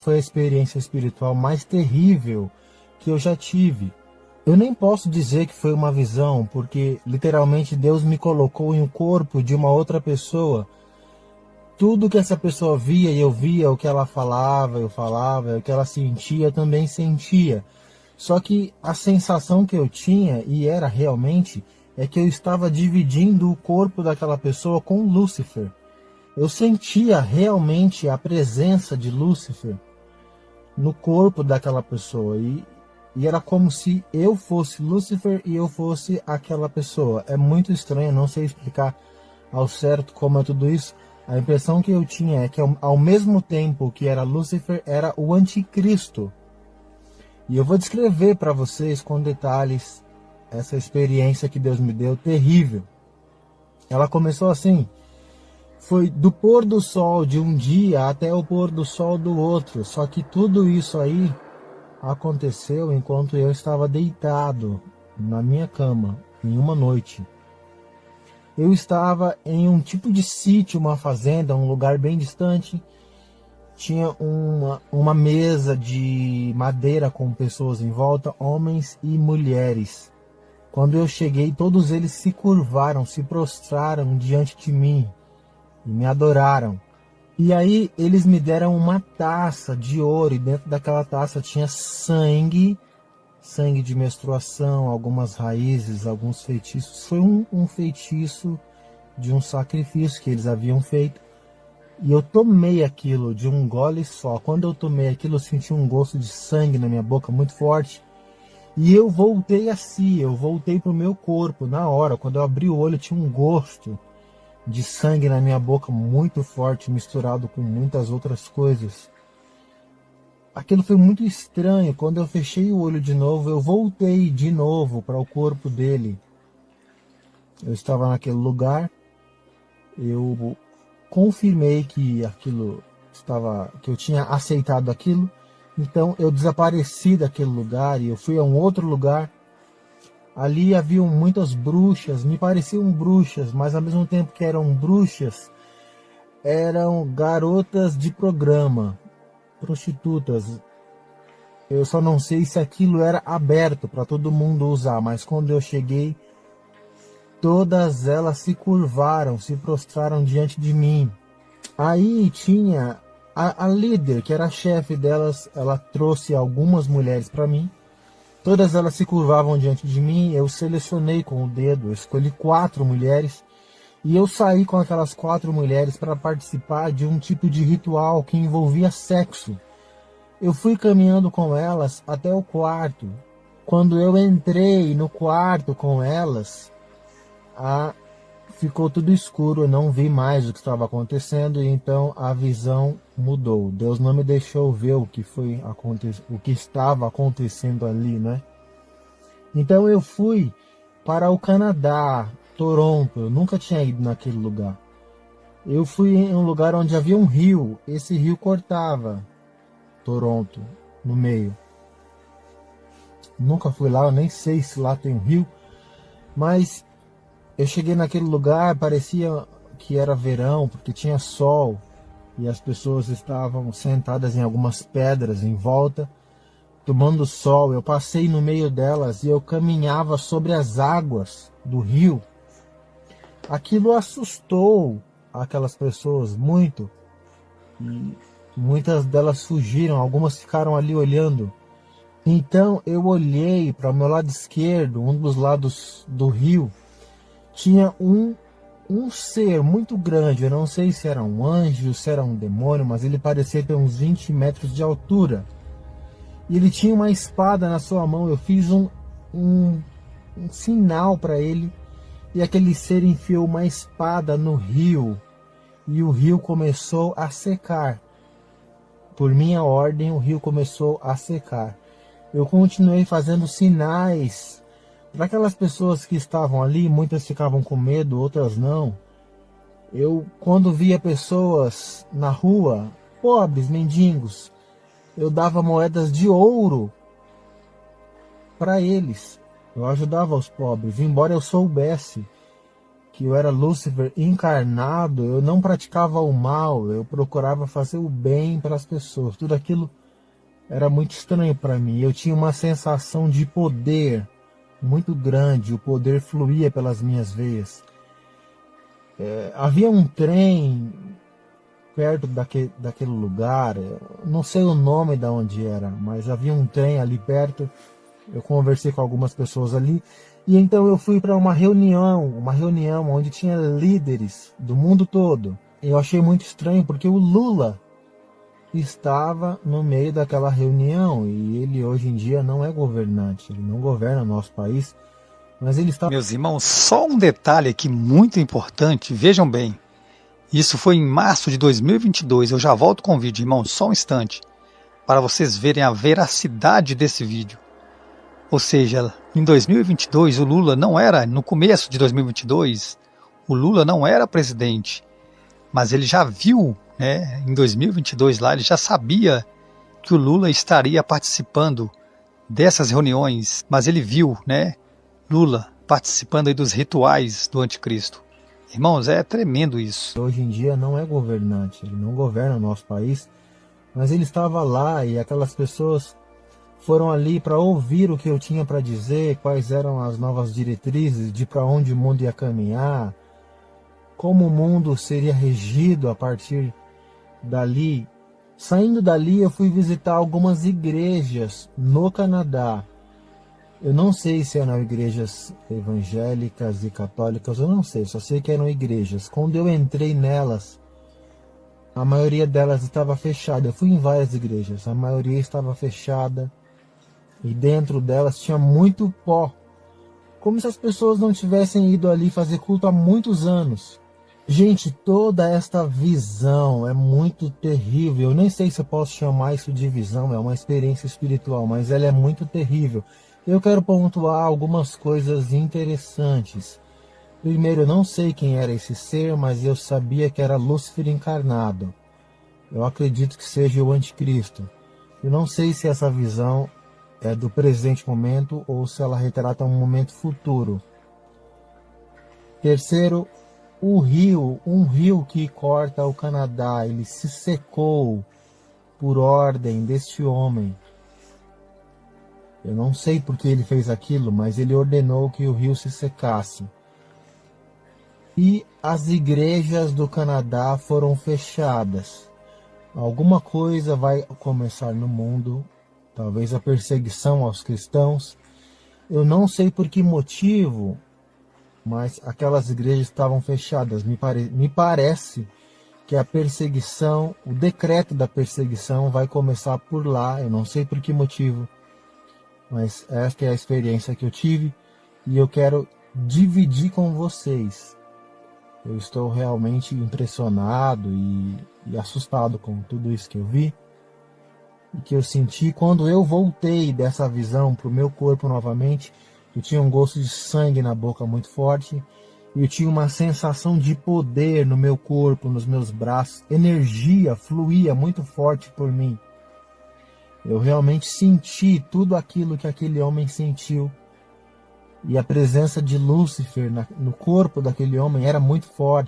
Foi a experiência espiritual mais terrível que eu já tive. Eu nem posso dizer que foi uma visão, porque literalmente Deus me colocou em um corpo de uma outra pessoa. Tudo que essa pessoa via e eu via, o que ela falava, eu falava, o que ela sentia, eu também sentia. Só que a sensação que eu tinha, e era realmente, é que eu estava dividindo o corpo daquela pessoa com Lúcifer. Eu sentia realmente a presença de Lúcifer no corpo daquela pessoa. E era como se eu fosse Lúcifer e eu fosse aquela pessoa. É muito estranho, não sei explicar ao certo como é tudo isso. A impressão que eu tinha é que ao mesmo tempo que era Lúcifer, era o anticristo. E eu vou descrever para vocês com detalhes essa experiência que Deus me deu, terrível. Ela começou assim. Foi do pôr do sol de um dia até o pôr do sol do outro. Só que tudo isso aí aconteceu enquanto eu estava deitado na minha cama, em uma noite. Eu estava em um tipo de sítio, uma fazenda, um lugar bem distante. Tinha uma mesa de madeira com pessoas em volta, homens e mulheres. Quando eu cheguei, todos eles se curvaram, se prostraram diante de mim e me adoraram. E aí eles me deram uma taça de ouro e dentro daquela taça tinha sangue de menstruação, algumas raízes, alguns feitiços. Foi um feitiço de um sacrifício que eles haviam feito. E eu tomei aquilo de um gole só. Quando eu tomei aquilo, eu senti um gosto de sangue na minha boca muito forte. E eu voltei assim, eu voltei para o meu corpo na hora. Quando eu abri o olho, tinha um gosto de sangue na minha boca muito forte, misturado com muitas outras coisas. Aquilo foi muito estranho. Quando eu fechei o olho de novo, eu voltei de novo para o corpo dele. Eu estava naquele lugar, eu confirmei que aquilo estava, que eu tinha aceitado aquilo. Então eu desapareci daquele lugar e eu fui a um outro lugar. Ali haviam muitas bruxas, me pareciam bruxas, mas ao mesmo tempo que eram bruxas, eram garotas de programa, prostitutas. Eu só não sei se aquilo era aberto para todo mundo usar, mas quando eu cheguei, todas elas se curvaram, se prostraram diante de mim. Aí tinha a líder, que era a chefe delas, ela trouxe algumas mulheres para mim. Todas elas se curvavam diante de mim, eu selecionei com o dedo, eu escolhi 4 mulheres e eu saí com aquelas 4 mulheres para participar de um tipo de ritual que envolvia sexo. Eu fui caminhando com elas até o quarto. Quando eu entrei no quarto com elas, ficou tudo escuro, eu não vi mais o que estava acontecendo, e então a visão mudou. Deus não me deixou ver o que estava acontecendo ali, né? Então eu fui para o Canadá, Toronto. Eu nunca tinha ido naquele lugar. Eu fui em um lugar onde havia um rio. Esse rio cortava Toronto no meio. Nunca fui lá, eu nem sei se lá tem um rio, mas eu cheguei naquele lugar, parecia que era verão, porque tinha sol e as pessoas estavam sentadas em algumas pedras em volta, tomando sol. Eu passei no meio delas e eu caminhava sobre as águas do rio. Aquilo assustou aquelas pessoas muito e muitas delas fugiram, algumas ficaram ali olhando. Então eu olhei para o meu lado esquerdo, um dos lados do rio, tinha um ser muito grande. Eu não sei se era um anjo, se era um demônio, mas ele parecia ter uns 20 metros de altura. E ele tinha uma espada na sua mão. Eu fiz um sinal para ele e aquele ser enfiou uma espada no rio e o rio começou a secar. Por minha ordem, o rio começou a secar. Eu continuei fazendo sinais para aquelas pessoas que estavam ali. Muitas ficavam com medo, outras não. Eu, quando via pessoas na rua, pobres, mendigos, eu dava moedas de ouro para eles. Eu ajudava os pobres, embora eu soubesse que eu era Lúcifer encarnado, eu não praticava o mal, eu procurava fazer o bem para as pessoas. Tudo aquilo era muito estranho para mim. Eu tinha uma sensação de poder muito grande, o poder fluía pelas minhas veias. Havia um trem perto daquele lugar, não sei o nome de onde era, mas havia um trem ali perto. Eu conversei com algumas pessoas ali, e então eu fui para uma reunião onde tinha líderes do mundo todo. Eu achei muito estranho porque o Lula estava no meio daquela reunião, e ele hoje em dia não é governante, ele não governa nosso país, mas ele está... Meus irmãos, só um detalhe aqui muito importante, vejam bem, isso foi em março de 2022, eu já volto com o vídeo, irmãos, só um instante, para vocês verem a veracidade desse vídeo. Ou seja, em 2022 o Lula não era, no começo de 2022, o Lula não era presidente, mas ele já viu, né, em 2022 lá, ele já sabia que o Lula estaria participando dessas reuniões, mas ele viu, né, Lula participando aí dos rituais do anticristo. Irmãos, é tremendo isso. Hoje em dia não é governante, ele não governa o nosso país, mas ele estava lá e aquelas pessoas foram ali para ouvir o que eu tinha para dizer, quais eram as novas diretrizes de para onde o mundo ia caminhar, como o mundo seria regido a partir dali. Saindo dali, eu fui visitar algumas igrejas no Canadá. Eu não sei se eram igrejas evangélicas e católicas, eu não sei, só sei que eram igrejas. Quando eu entrei nelas, a maioria delas estava fechada. Eu fui em várias igrejas, a maioria estava fechada. E dentro delas tinha muito pó, como se as pessoas não tivessem ido ali fazer culto há muitos anos. Gente, toda esta visão é muito terrível. Eu nem sei se eu posso chamar isso de visão, é uma experiência espiritual, mas ela é muito terrível. Eu quero pontuar algumas coisas interessantes. Primeiro, eu não sei quem era esse ser, mas eu sabia que era Lúcifer encarnado. Eu acredito que seja o anticristo. Eu não sei se essa visão é do presente momento ou se ela retrata um momento futuro. Terceiro, um rio que corta o Canadá, ele se secou por ordem deste homem. Eu não sei por que ele fez aquilo, mas ele ordenou que o rio se secasse. E as igrejas do Canadá foram fechadas. Alguma coisa vai começar no mundo, talvez a perseguição aos cristãos. Eu não sei por que motivo, mas aquelas igrejas estavam fechadas. Me parece que a perseguição, o decreto da perseguição vai começar por lá. Eu não sei por que motivo, mas esta é a experiência que eu tive e eu quero dividir com vocês. Eu estou realmente impressionado e assustado com tudo isso que eu vi e que eu senti quando eu voltei dessa visão para o meu corpo novamente. Eu tinha um gosto de sangue na boca muito forte e eu tinha uma sensação de poder no meu corpo, nos meus braços. Energia fluía muito forte por mim. Eu realmente senti tudo aquilo que aquele homem sentiu. E a presença de Lúcifer no corpo daquele homem era muito forte.